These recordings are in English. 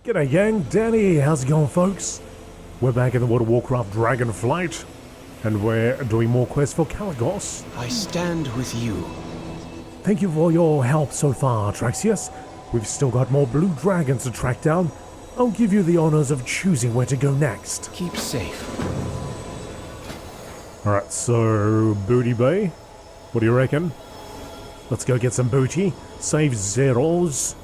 G'day gang, Danny, how's it going folks? We're back in the World of Warcraft Dragonflight, and we're doing more quests for Kalagos. I stand with you. Thank you for your help so far, Traxius. We've still got more blue dragons to track down. I'll give you the honors of choosing where to go next. Keep safe. Alright, so Booty Bay, what do you reckon? Let's go get some booty, save zeros,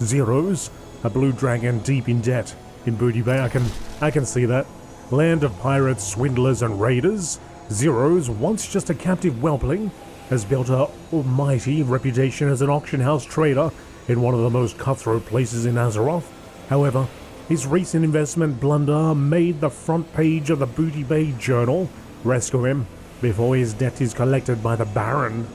a blue dragon deep in debt in Booty Bay, I can see that. Land of pirates, swindlers and raiders. Zeros, once just a captive whelpling, has built a almighty reputation as an auction house trader in one of the most cutthroat places in Azeroth. However, his recent investment blunder made the front page of the Booty Bay Journal. Rescue him before his debt is collected by the Baron.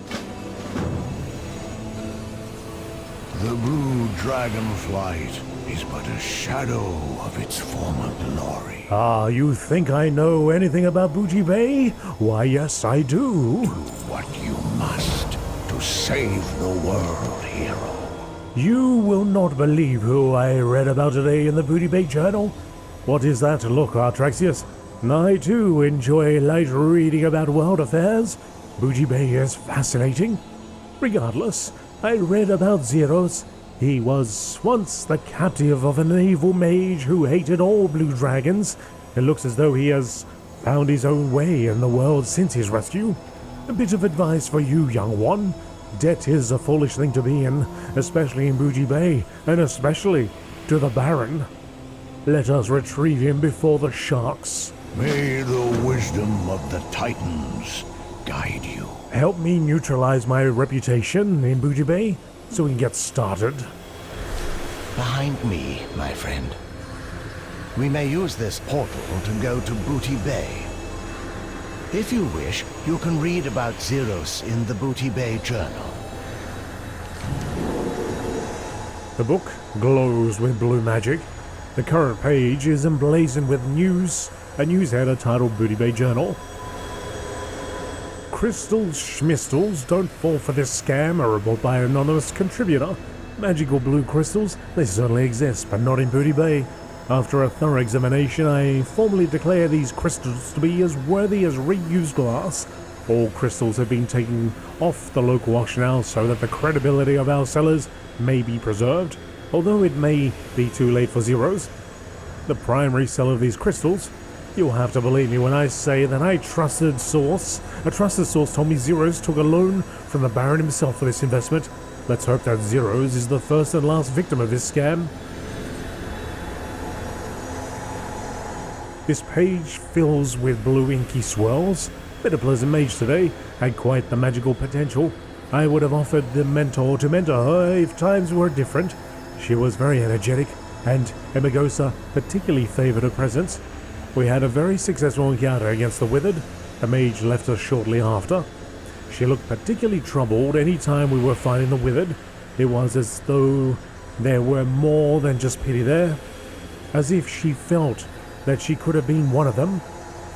The blue Dragonflight is but a shadow of its former glory. Ah, you think I know anything about Booty Bay? Why, yes, I do. Do what you must to save the world, hero. You will not believe who I read about today in the Booty Bay Journal. What is that look, Artraxius? I too enjoy light reading about world affairs. Booty Bay is fascinating. Regardless, I read about Zeros. He was once the captive of an evil mage who hated all blue dragons. It looks as though he has found his own way in the world since his rescue. A bit of advice for you, young one. Debt is a foolish thing to be in, especially in Booty Bay, and especially to the Baron. Let us retrieve him before the sharks. May the wisdom of the Titans guide you. Help me neutralize my reputation in Booty Bay so we can get started. Behind me, my friend. We may use this portal to go to Booty Bay. If you wish, you can read about Zeros in the Booty Bay Journal. The book glows with blue magic. The current page is emblazoned with news, a news header titled Booty Bay Journal. Crystals schmistals, don't fall for this scam, a report by an anonymous contributor. Magical blue crystals, they certainly exist, but not in Booty Bay. After a thorough examination, I formally declare these crystals to be as worthy as reused glass. All crystals have been taken off the local auction house so that the credibility of our sellers may be preserved, although it may be too late for Zeros. The primary seller of these crystals, you'll have to believe me when I say that a trusted source told me Zeros took a loan from the Baron himself for this investment. Let's hope that Zeros is the first and last victim of this scam. This page fills with blue inky swirls. Bit of pleasant mage today, had quite the magical potential. I would have offered the mentor to mentor her if times were different. She was very energetic, and Emagosa particularly favoured her presence. We had a very successful encounter against the Withered. The mage left us shortly after. She looked particularly troubled any time we were fighting the Withered. It was as though there were more than just pity there, as if she felt that she could have been one of them.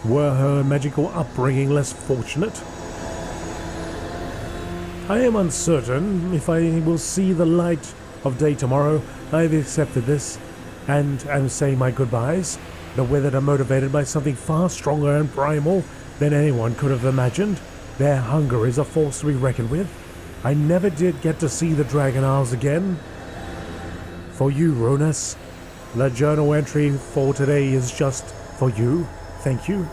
Were her magical upbringing less fortunate? I am uncertain if I will see the light of day tomorrow. I've accepted this, and am saying my goodbyes. The Withered are motivated by something far stronger and primal than anyone could have imagined. Their hunger is a force to be reckoned with. I never did get to see the Dragon Isles again. For you, Ronus, the journal entry for today is just for you. Thank you.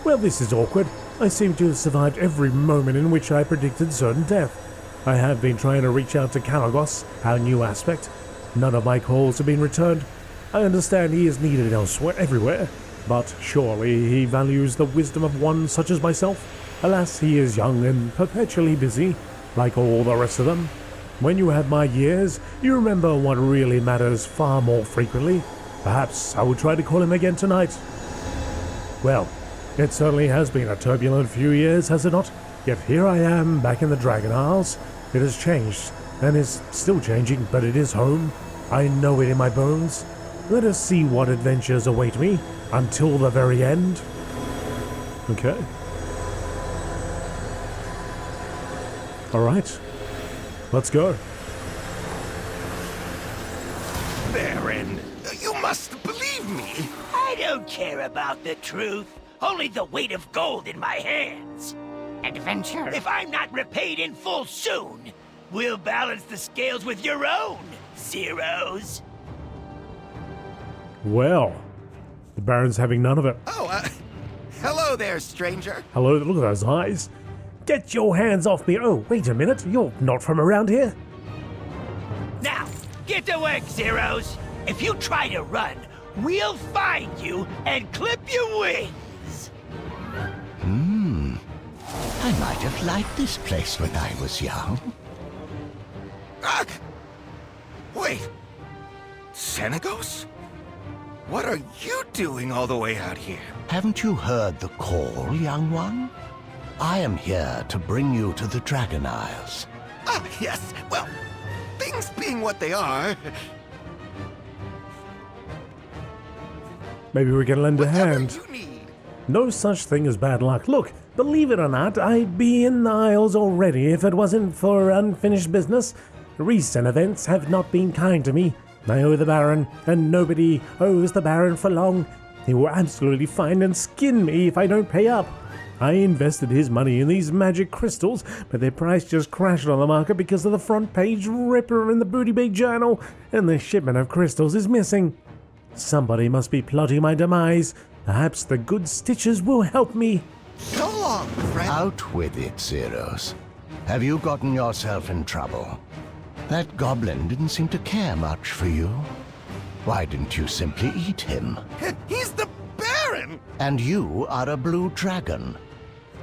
Well, this is awkward. I seem to have survived every moment in which I predicted certain death. I have been trying to reach out to Kalagos, our new aspect. None of my calls have been returned. I understand he is needed elsewhere, everywhere, but surely he values the wisdom of one such as myself. Alas, he is young and perpetually busy, like all the rest of them. When you have my years, you remember what really matters far more frequently. Perhaps I will try to call him again tonight. Well, it certainly has been a turbulent few years, has it not? Yet here I am, back in the Dragon Isles. It has changed, and is still changing, but it is home. I know it in my bones. Let us see what adventures await me until the very end. Okay. Alright. Let's go. Baron, must believe me. I don't care about the truth. Only the weight of gold in my hands. Adventure. If I'm not repaid in full soon, we'll balance the scales with your own, Zeros. Well, the Baron's having none of it. Oh, hello there, stranger. Hello, look at those eyes. Get your hands off me. Oh, wait a minute. You're not from around here. Now, get to work, Zeros. If you try to run, we'll find you and clip your wings. I might have liked this place when I was young. Ah! Wait. Senegos? What are you doing all the way out here? Haven't you heard the call, young one? I am here to bring you to the Dragon Isles. Ah, yes. Well, things being what they are, Maybe we can lend a whatever hand. you need. No such thing as bad luck. Look, believe it or not, I'd be in the Isles already if it wasn't for unfinished business. Recent events have not been kind to me. I owe the Baron, and nobody owes the Baron for long. He will absolutely find and skin me if I don't pay up. I invested his money in these magic crystals, but their price just crashed on the market because of the front page ripper in the Booty Bay Journal, and the shipment of crystals is missing. Somebody must be plotting my demise. Perhaps the good stitches will help me. So long, friend. Out with it, Zeros. Have you gotten yourself in trouble? That goblin didn't seem to care much for you. Why didn't you simply eat him? He's the Baron! And you are a blue dragon,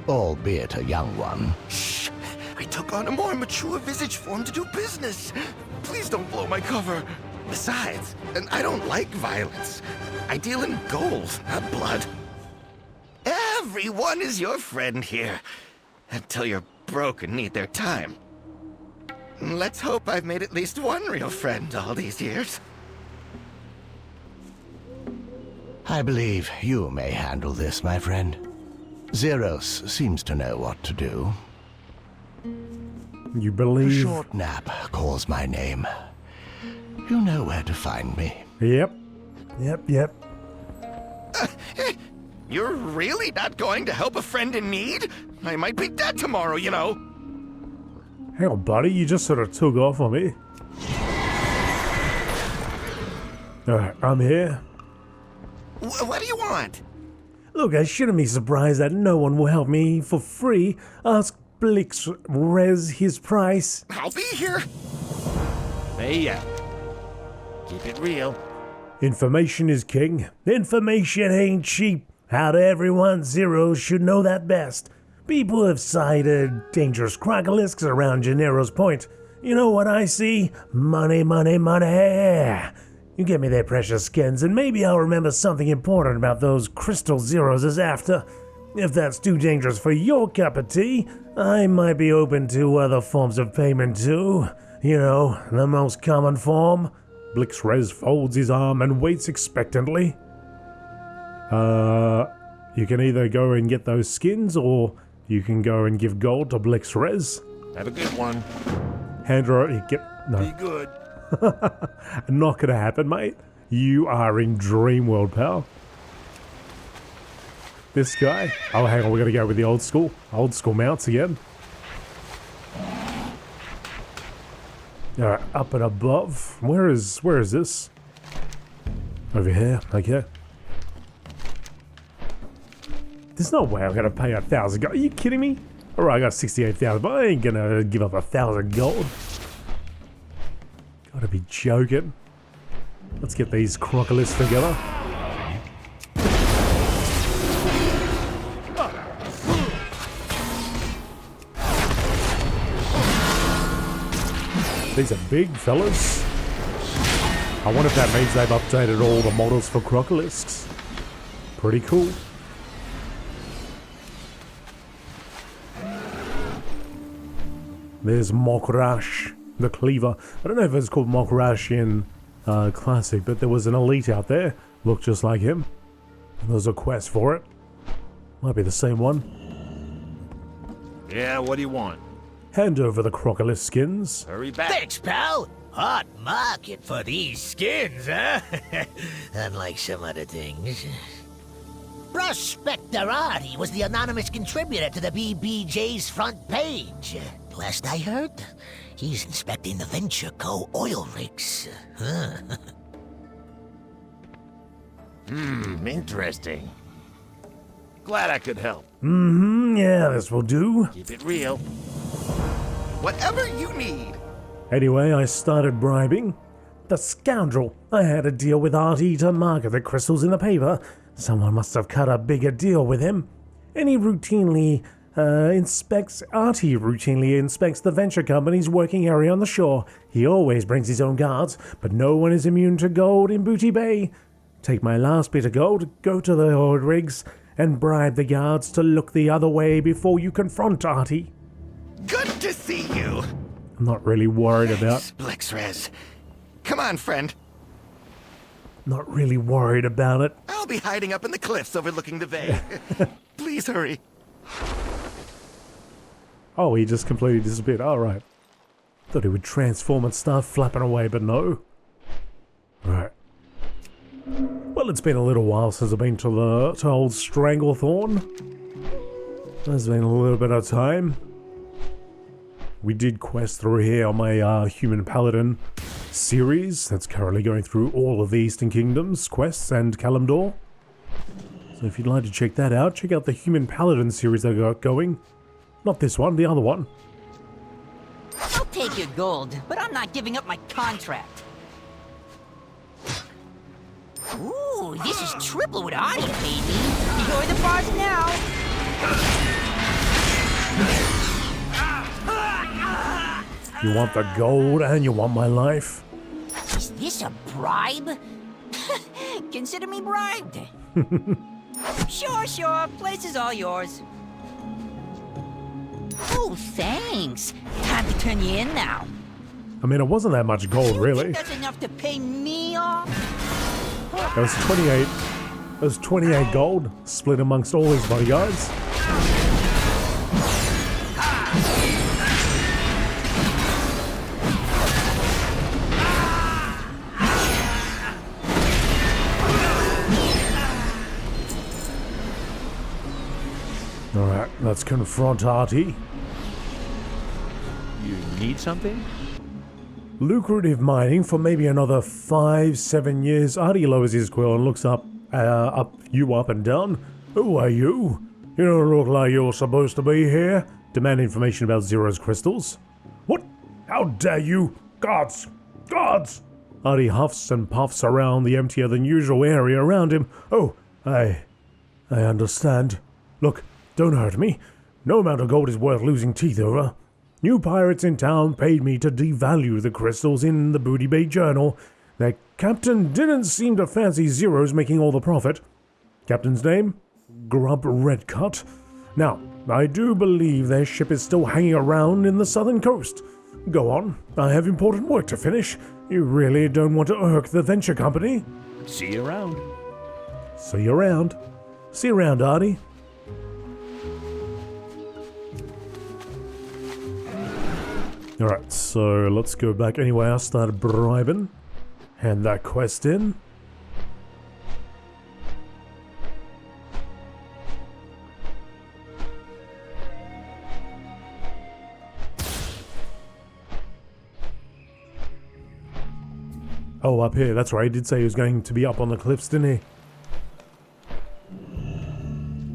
albeit a young one. Shh! I took on a more mature visage form to do business. Please don't blow my cover. Besides, and I don't like violence. I deal in gold, not blood. Everyone is your friend here. Until you're broke and need their time. Let's hope I've made at least one real friend all these years. I believe you may handle this, my friend. Zeros seems to know what to do. You A believe? short nap calls my name. You know where to find me. Yep. You're really not going to help a friend in need? I might be dead tomorrow, you know. Hang on, buddy. You just sort of took off on me. Alright, I'm here. What do you want? Look, I shouldn't be surprised that no one will help me for free. Ask Blix Rez his price. I'll be here. Hey, yeah. Keep it real. Information is king. Information ain't cheap. How to everyone, Zeros should know that best. People have sighted dangerous crocolisks around Gennaro's Point. You know what I see? Money, money, money. You get me their precious skins, and maybe I'll remember something important about those crystal Zeros is after. If that's too dangerous for your cup of tea, I might be open to other forms of payment too. You know, the most common form. Blixrez folds his arm and waits expectantly. You can either go and get those skins, or you can go and give gold to Blixrez. Have a good one. Handra, no. Be good. Not gonna happen, mate. You are in dream world, pal. This guy. Oh, hang on, we're gonna go with the old school mounts again. Alright, up and above. Where is this? Over here, okay. There's no way I'm gonna pay 1,000 gold. Are you kidding me? Alright, I got 68,000, but I ain't gonna give up 1,000 gold. Gotta be joking. Let's get these crocolisks together. These are big fellas. I wonder if that means they've updated all the models for crocolisks. Pretty cool. There's Mokrash, the cleaver. I don't know if it's called Mokrash in Classic, but there was an elite out there. Looked just like him. There's a quest for it. Might be the same one. Yeah, what do you want? Hand over the crocolisk skins. Hurry back. Thanks, pal. Hot market for these skins, huh? Unlike some other things. Prospector Artie was the anonymous contributor to the BBJ's front page. Last I heard, he's inspecting the Venture Co. oil rigs. Interesting. Glad I could help. Yeah, this will do. Keep it real. Whatever you need. Anyway, I started bribing. The scoundrel! I had a deal with Artie to market the crystals in the paper. Someone must have cut a bigger deal with him. And Artie routinely inspects the venture company's working area on the shore. He always brings his own guards, but no one is immune to gold in Booty Bay. Take my last bit of gold, go to the oil rigs, and bribe the guards to look the other way before you confront Artie. Good to see you. I'm not really worried about... Blixrez. Come on, friend. Not really worried about it. I'll be hiding up in the cliffs overlooking the bay. Please hurry. Oh, he just completely disappeared. All right. Thought he would transform and start flapping away, but no. Alright. Well, it's been a little while since I've been to old Stranglethorn. There's been a little bit of time. We did quest through here on my Human Paladin series. That's currently going through all of the Eastern Kingdoms quests and Kalimdor. So if you'd like to check that out, check out the Human Paladin series I got going. Not this one, the other one. I'll take your gold, but I'm not giving up my contract. Ooh, this is triple what I paid me. Enjoy the bars now. You want the gold and you want my life? Is this a bribe? Consider me bribed. Sure. Place is all yours. Oh, thanks. Time to turn you in now. I mean, it wasn't that much gold, You really. think that's enough to pay me off? That was 28. That was 28 gold, split amongst all these bodyguards. Alright, let's confront Artie. You need something? Lucrative mining for maybe another 5-7 years. Artie lowers his quill and looks up and down. Who are you? You don't look like you're supposed to be here. Demand information about Zero's crystals. What? How dare you? Guards! Guards! Artie huffs and puffs around the emptier than usual area around him. Oh, I understand. Look, don't hurt me. No amount of gold is worth losing teeth over. New pirates in town paid me to devalue the crystals in the Booty Bay Journal. Their captain didn't seem to fancy Zero's making all the profit. Captain's name? Grub Redcut. Now, I do believe their ship is still hanging around in the southern coast. Go on, I have important work to finish. You really don't want to irk the venture company? See you around. See you around. See you around, Artie. Alright, so let's go back. Anyway, I started bribing. Hand that quest in. Oh, up here. That's right. He did say he was going to be up on the cliffs, didn't he?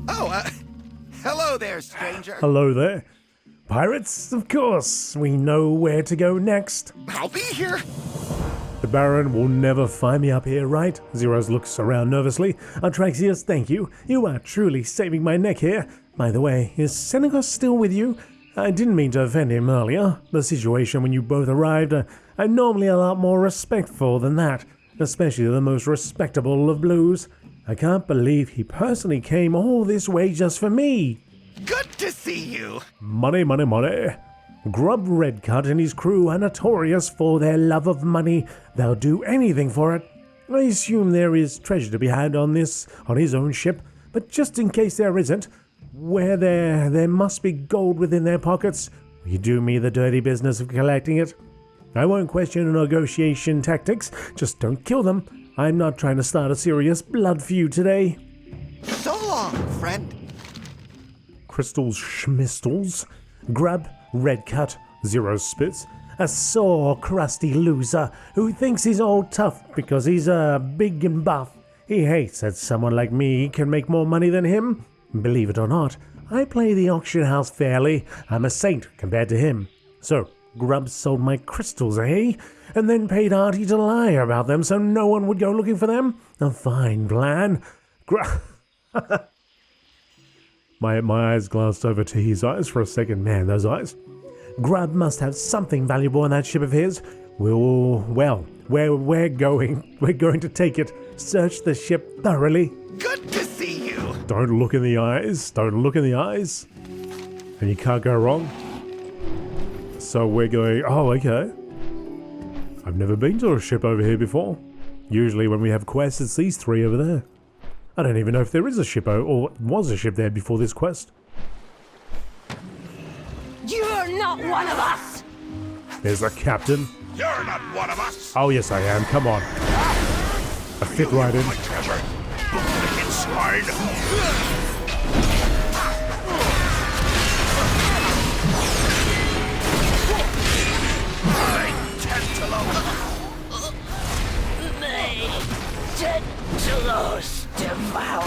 Oh, hello there, stranger. Hello there. Pirates, of course. We know where to go next. I'll be here. The Baron will never find me up here, right? Zeros looks around nervously. Atraxius, thank you. You are truly saving my neck here. By the way, is Senegos still with you? I didn't mean to offend him earlier. The situation when you both arrived, I'm normally a lot more respectful than that, especially the most respectable of blues. I can't believe he personally came all this way just for me. Good to see you. Money, money, money. Grub Redcut and his crew are notorious for their love of money. They'll do anything for it. I assume there is treasure to be had on his own ship, but just in case there isn't, where there must be gold within their pockets. Will you do me the dirty business of collecting it? I won't question negotiation tactics, just don't kill them. I'm not trying to start a serious blood feud today. So long, friend. Crystals schmistles. Grub, red cut, zero spits. A sore, crusty loser who thinks he's all tough because he's big and buff. He hates that someone like me can make more money than him. Believe it or not, I play the auction house fairly. I'm a saint compared to him. So, Grub sold my crystals, eh? And then paid Artie to lie about them so no one would go looking for them? A fine plan. My eyes glanced over to his eyes for a second. Man, those eyes. Grub must have something valuable in that ship of his. We're going to take it. Search the ship thoroughly. Good to see you. Don't look in the eyes. Don't look in the eyes. And you can't go wrong. So we're going... Oh, okay. I've never been to a ship over here before. Usually when we have quests, it's these three over there. I don't even know if there is a ship or was a ship there before this quest. You're not one of us! There's a captain. You're not one of us! Oh, yes, I am. Come on. I fit right in. My treasure! Wicked swine! Tentalos devour.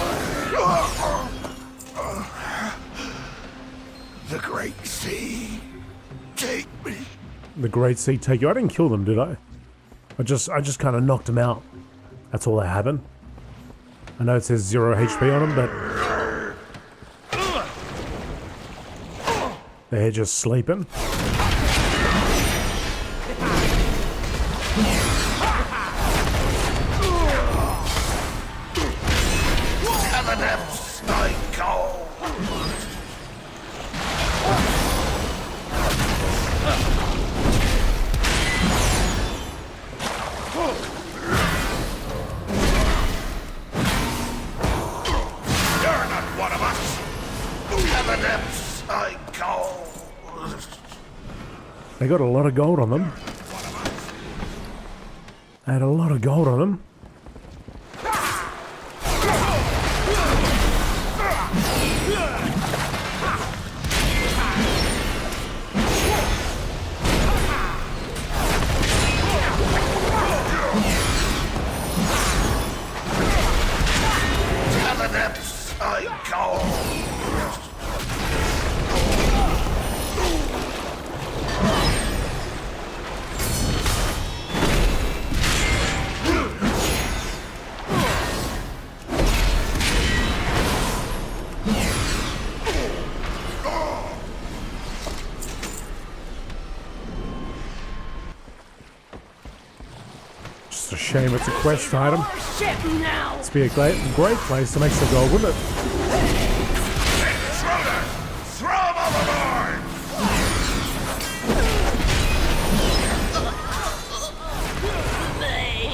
The Great Sea, take me. The Great Sea take you. I didn't kill them, did I? I just kind of knocked them out. That's all that happened. I know it says 0 HP on them, but they're just sleeping. They got a lot of gold on them. I had a lot of gold on them. It's a shame it's a quest item. It's be a great place to make some gold, wouldn't it? Throw him overboard! May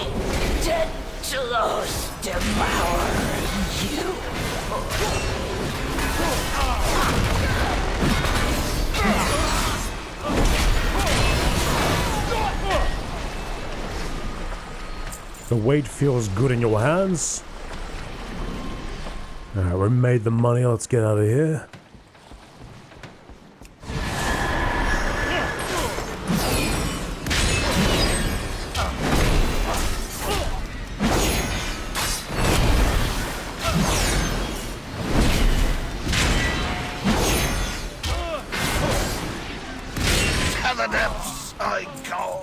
Tentalos devour you. The weight feels good in your hands. Alright, we made the money. Let's get out of here.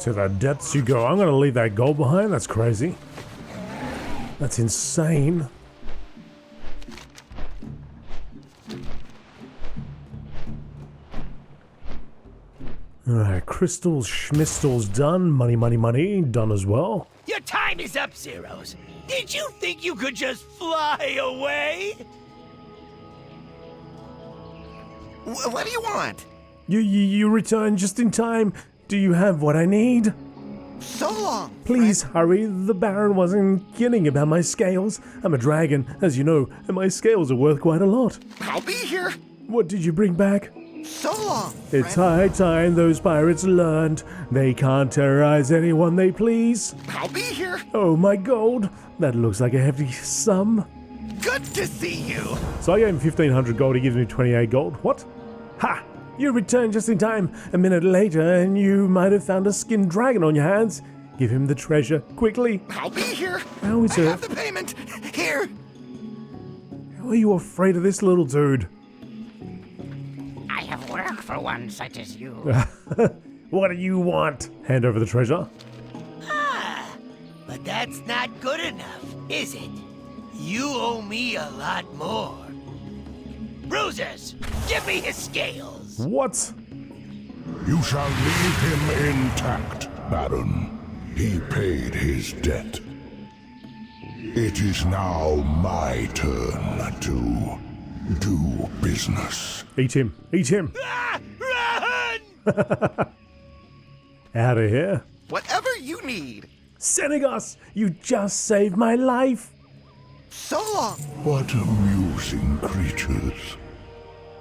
To the depths you go. I'm going to leave that gold behind. That's crazy. That's insane. Alright, crystals, schmistals done. Money, money, money done as well. Your time is up, Zeros. Did you think you could just fly away? What do you want? You returned just in time. Do you have what I need? So long. Please hurry. The Baron wasn't kidding about my scales. I'm a dragon, as you know, and my scales are worth quite a lot. I'll be here. What did you bring back? So long, It's friend. high time those pirates learned they can't terrorize anyone they please. I'll be here. Oh my gold, that looks like a hefty sum. Good to see you. So I gave him 1,500 gold, he gives me 28 gold. What? Ha! You returned just in time. A minute later and you might have found a skinned dragon on your hands. Give him the treasure, quickly. I'll be here. How is I it? have the payment. Here. Are you afraid of this little dude? I have work for one such as you. What do you want? Hand over the treasure. But that's not good enough, is it? You owe me a lot more. Bruisers, give me his scales. What? You shall leave him intact, Baron. He paid his debt. It is now my turn to do business. Eat him. Eat him. Ah, run! Out of here. Whatever you need. Senegos, you just saved my life. So long. What amusing creatures.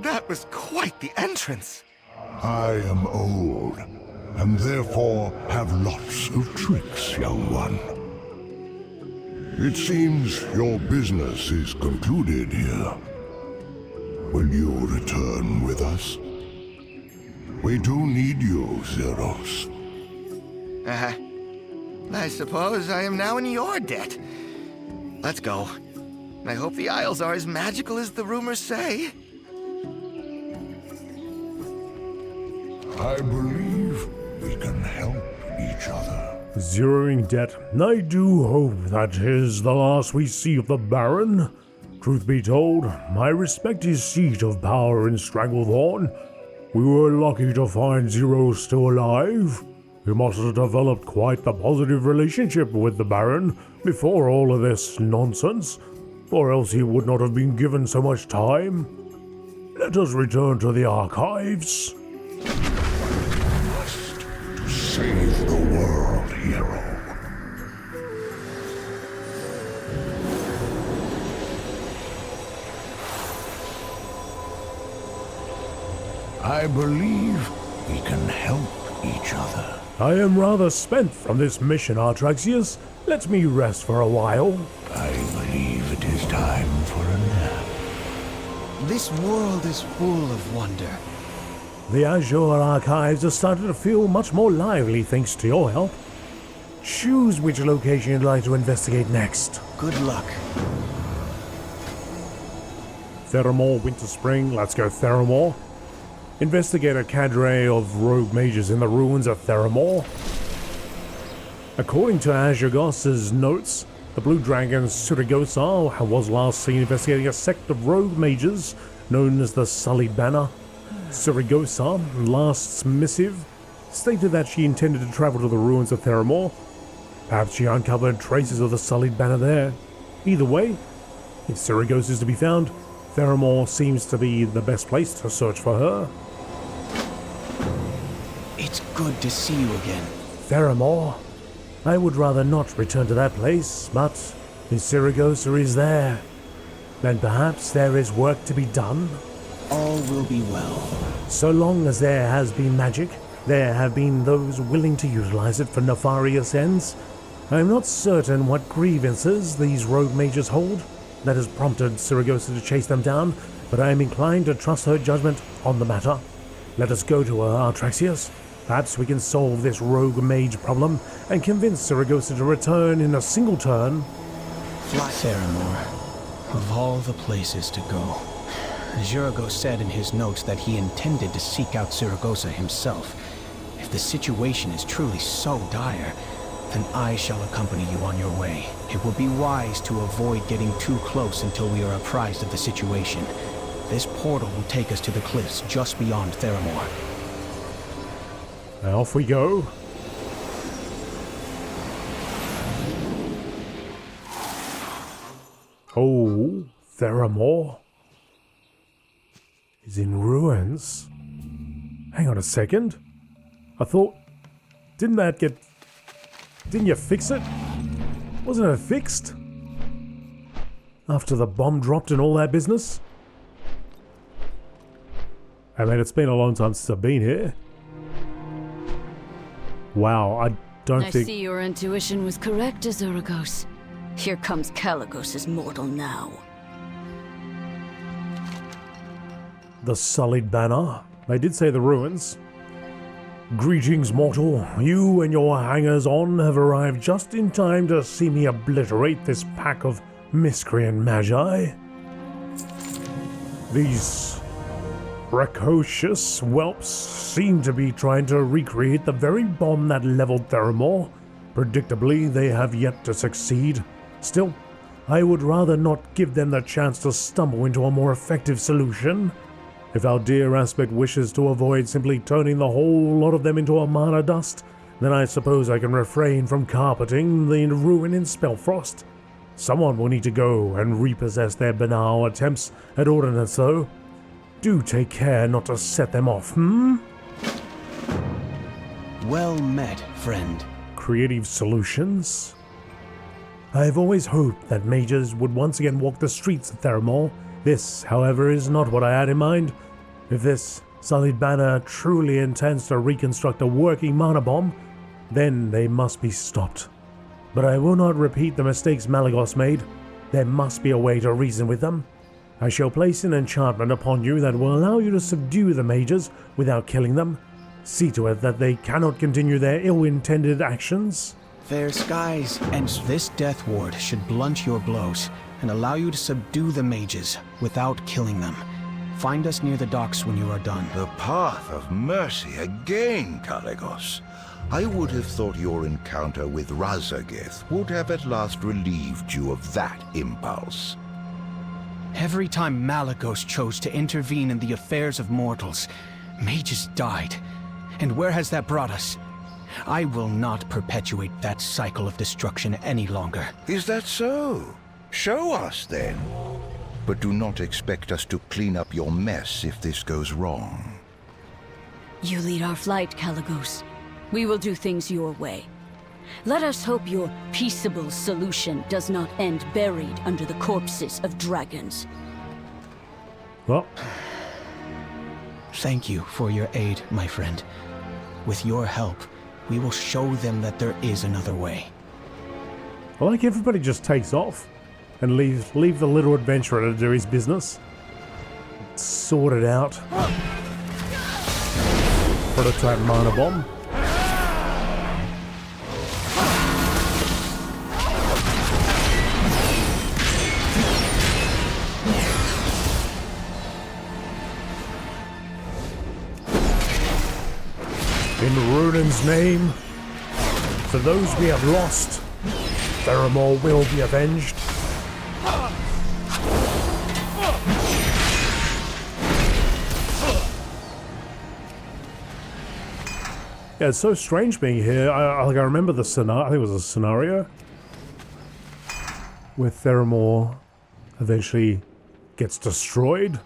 That was quite the entrance. I am old, and therefore have lots of tricks, young one. It seems your business is concluded here. Will you return with us? We do need you, Zeros. I suppose I am now in your debt. Let's go. I hope the Isles are as magical as the rumors say. I believe we can help each other. Zeroing debt. I do hope that is the last we see of the Baron. Truth be told, I respect his seat of power in Stranglethorn. We were lucky to find Zero still alive. He must have developed quite the positive relationship with the Baron before all of this nonsense, or else he would not have been given so much time. Let us return to the archives. Save the world, hero. I believe we can help each other. I am rather spent from this mission, Artraxius. Let me rest for a while. I believe it is time for a nap. This world is full of wonder. The Azure archives are starting to feel much more lively thanks to your help. Choose which location you'd like to investigate next. Good luck. Theramore, Winter Spring, let's go Theramore. Investigate a cadre of rogue mages in the ruins of Theramore. According to Azure notes, the Blue Dragon Surigosa was last seen investigating a sect of rogue mages known as the Sullied Banner. Surigosa, last missive, stated that she intended to travel to the ruins of Theramore. Perhaps she uncovered traces of the Sullied Banner there. Either way, if Surigosa is to be found, Theramore seems to be the best place to search for her. It's good to see you again. Theramore? I would rather not return to that place, but if Surigosa is there, then perhaps there is work to be done. All will be well. So long as there has been magic, there have been those willing to utilize it for nefarious ends. I am not certain what grievances these rogue mages hold that has prompted Surigosa to chase them down, but I am inclined to trust her judgment on the matter. Let us go to her, Artraxius. Perhaps we can solve this rogue mage problem and convince Surigosa to return in a single turn. Fly Theramore. Of all the places to go. Jurgo said in his notes that he intended to seek out Surigosa himself. If the situation is truly so dire, then I shall accompany you on your way. It would be wise to avoid getting too close until we are apprised of the situation. This portal will take us to the cliffs just beyond Theramore. Now off we go. Oh, Theramore is in ruins. Hang on a second. I thought... Didn't you fix it? Wasn't it fixed? After the bomb dropped and all that business? I mean, it's been a long time since I've been here. Wow, I don't I think... see your intuition was correct, Azuragos. Here comes Kaligos' mortal now. The Sullied Banner. They did say the ruins. Greetings, mortal. You and your hangers-on have arrived just in time to see me obliterate this pack of miscreant magi. These precocious whelps seem to be trying to recreate the very bomb that leveled Theramore. Predictably, they have yet to succeed. Still, I would rather not give them the chance to stumble into a more effective solution. If our dear aspect wishes to avoid simply turning the whole lot of them into a mana dust, then I suppose I can refrain from carpeting the ruin in Spellfrost. Someone will need to go and repossess their banal attempts at ordnance, though. Do take care not to set them off, Well met, friend. Creative solutions? I have always hoped that mages would once again walk the streets of Theramore. This, however, is not what I had in mind. If this Sullied Banner truly intends to reconstruct a working mana bomb, then they must be stopped. But I will not repeat the mistakes Malagos made. There must be a way to reason with them. I shall place an enchantment upon you that will allow you to subdue the mages without killing them. See to it that they cannot continue their ill-intended actions. Fair skies, and this death ward should blunt your blows and allow you to subdue the mages without killing them. Find us near the docks when you are done. The path of mercy again, Kaligos. I would have thought your encounter with Razageth would have at last relieved you of that impulse. Every time Malagos chose to intervene in the affairs of mortals, mages died. And where has that brought us? I will not perpetuate that cycle of destruction any longer. Is that so? Show us, then. But do not expect us to clean up your mess if this goes wrong. You lead our flight, Kaligos. We will do things your way. Let us hope your peaceable solution does not end buried under the corpses of dragons. Well, Thank you for your aid, my friend. With your help, we will show them that there is another way. I like everybody just takes off and leave the little adventurer to do his business. Sort it out. Prototype mana bomb. In Runan's name, for those we have lost, Theramore will be avenged. Yeah, it's so strange being here. I remember the scenario. I think it was a scenario where Theramore eventually gets destroyed.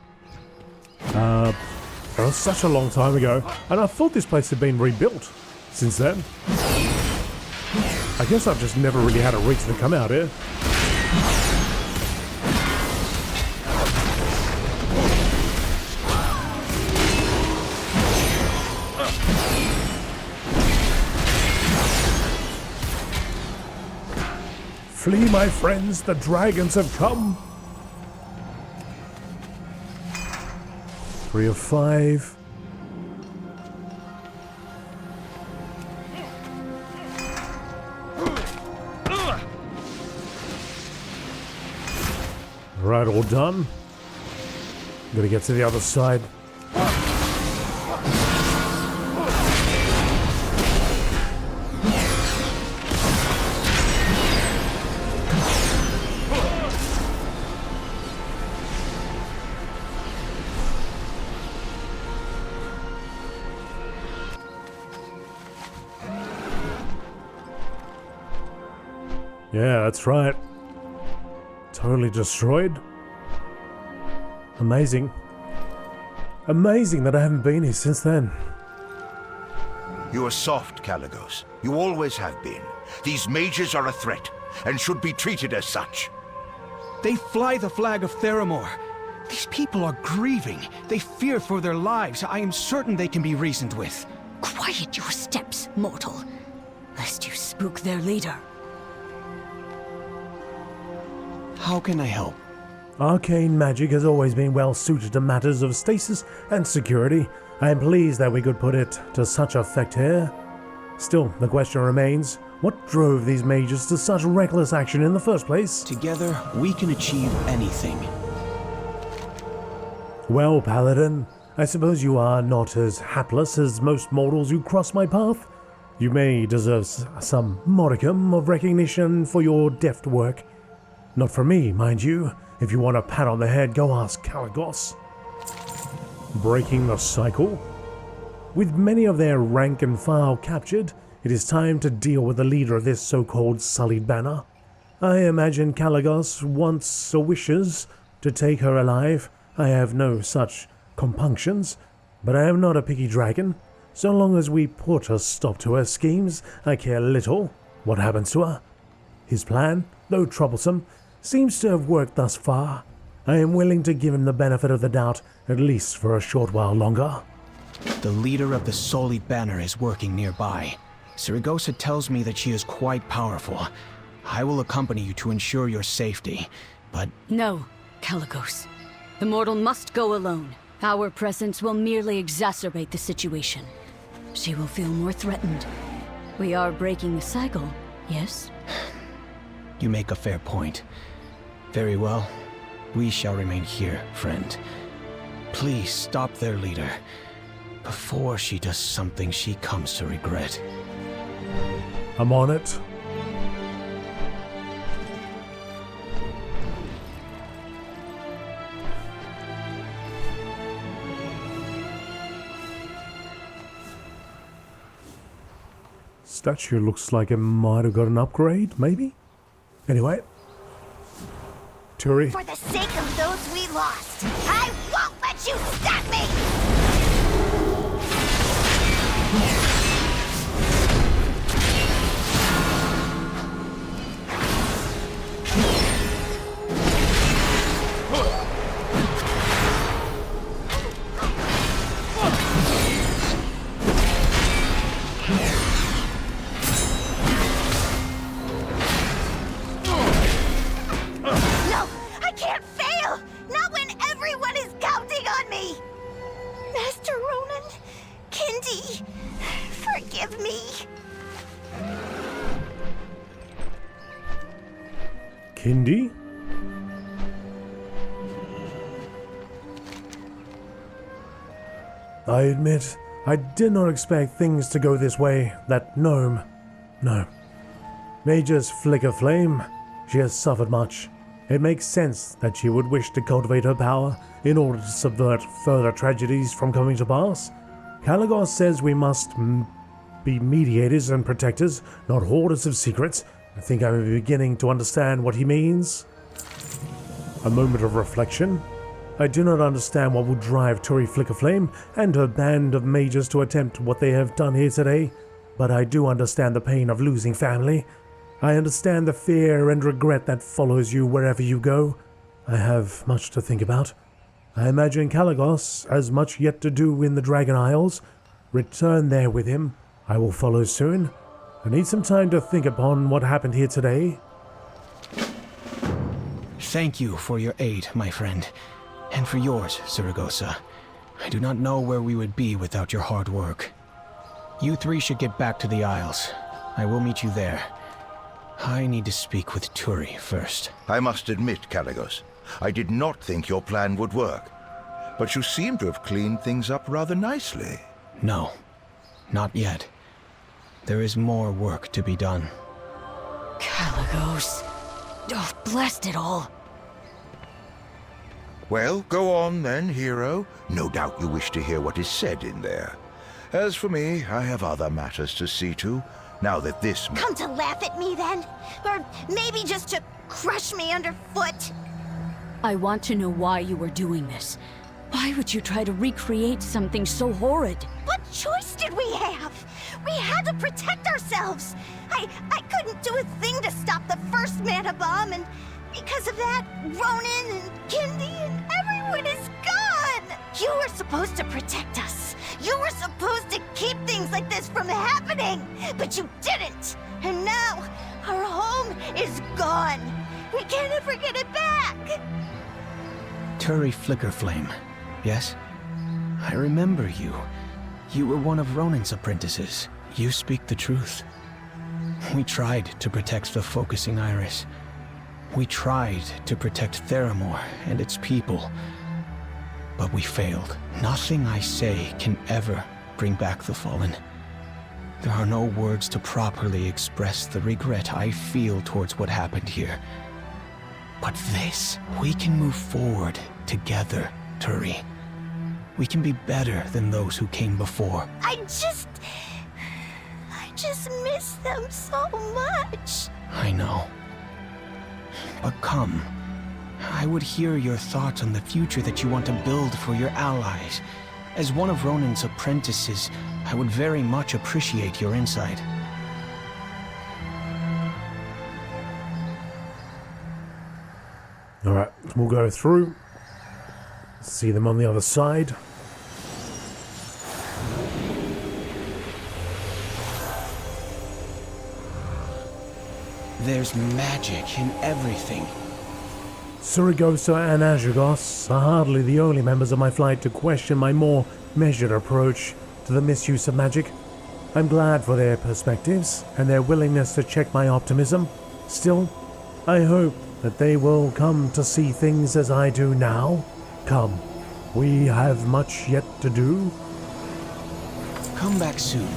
It was such a long time ago, and I thought this place had been rebuilt since then. I guess I've just never really had a reason to come out here. Flee, my friends, the dragons have come. 3 of 5. Right, all done. Gotta get to the other side. Yeah, that's right. Totally destroyed. Amazing. Amazing that I haven't been here since then. You are soft, Kaligos. You always have been. These mages are a threat, and should be treated as such. They fly the flag of Theramore. These people are grieving. They fear for their lives. I am certain they can be reasoned with. Quiet your steps, mortal, lest you spook their leader. How can I help? Arcane magic has always been well suited to matters of stasis and security. I am pleased that we could put it to such effect here. Still, the question remains, what drove these mages to such reckless action in the first place? Together, we can achieve anything. Well, Paladin, I suppose you are not as hapless as most mortals who cross my path. You may deserve some modicum of recognition for your deft work. Not from me, mind you. If you want a pat on the head, go ask Kalagos. Breaking the cycle? With many of their rank and file captured, it is time to deal with the leader of this so-called sullied banner. I imagine Kalagos wants or wishes to take her alive. I have no such compunctions, but I am not a picky dragon. So long as we put a stop to her schemes, I care little what happens to her. His plan, though troublesome, seems to have worked thus far. I am willing to give him the benefit of the doubt, at least for a short while longer. The leader of the Sullied Banner is working nearby. Saragossa tells me that she is quite powerful. I will accompany you to ensure your safety, but... No, Kalagos. The mortal must go alone. Our presence will merely exacerbate the situation. She will feel more threatened. We are breaking the cycle, yes? You make a fair point. Very well. We shall remain here, friend. Please stop their leader before she does something she comes to regret. I'm on it. Statue looks like it might have got an upgrade, maybe? Anyway. Turi. For the sake of those we lost, I won't let you stop me! Kindy? I admit, I did not expect things to go this way. That gnome. No. Mage's flicker flame. She has suffered much. It makes sense that she would wish to cultivate her power in order to subvert further tragedies from coming to pass. Kalagos says we must be mediators and protectors, not hoarders of secrets. I think I'm beginning to understand what he means. A moment of reflection. I do not understand what will drive Turi Flickerflame and her band of mages to attempt what they have done here today, but I do understand the pain of losing family. I understand the fear and regret that follows you wherever you go. I have much to think about. I imagine Kalagos has much yet to do in the Dragon Isles. Return there with him. I will follow soon. I need some time to think upon what happened here today. Thank you for your aid, my friend. And for yours, Saragossa. I do not know where we would be without your hard work. You three should get back to the Isles. I will meet you there. I need to speak with Turi first. I must admit, Kalagos, I did not think your plan would work. But you seem to have cleaned things up rather nicely. No, not yet. There is more work to be done. Kalagos. Oh, blast it all. Well, go on then, hero. No doubt you wish to hear what is said in there. As for me, I have other matters to see to, now that this... Come to laugh at me then? Or maybe just to crush me underfoot? I want to know why you were doing this. Why would you try to recreate something so horrid? What choice did we have? We had to protect ourselves. I couldn't do a thing to stop the first mana bomb, and because of that, Ronan and Kindy and everyone... Everyone is gone! You were supposed to protect us. You were supposed to keep things like this from happening, but you didn't. And now, our home is gone. We can't ever get it back. Turi Flickerflame, yes? I remember you. You were one of Ronin's apprentices. You speak the truth. We tried to protect the focusing iris. We tried to protect Theramore and its people. But we failed. Nothing I say can ever bring back the Fallen. There are no words to properly express the regret I feel towards what happened here. But this, we can move forward together, Turi. We can be better than those who came before. I just miss them so much. I know. But come. I would hear your thoughts on the future that you want to build for your allies. As one of Ronin's apprentices, I would very much appreciate your insight. Alright, we'll go through. See them on the other side. There's magic in everything. Zaragoza and Azhagos are hardly the only members of my flight to question my more measured approach to the misuse of magic. I'm glad for their perspectives and their willingness to check my optimism. Still, I hope that they will come to see things as I do now. Come, we have much yet to do. Come back soon.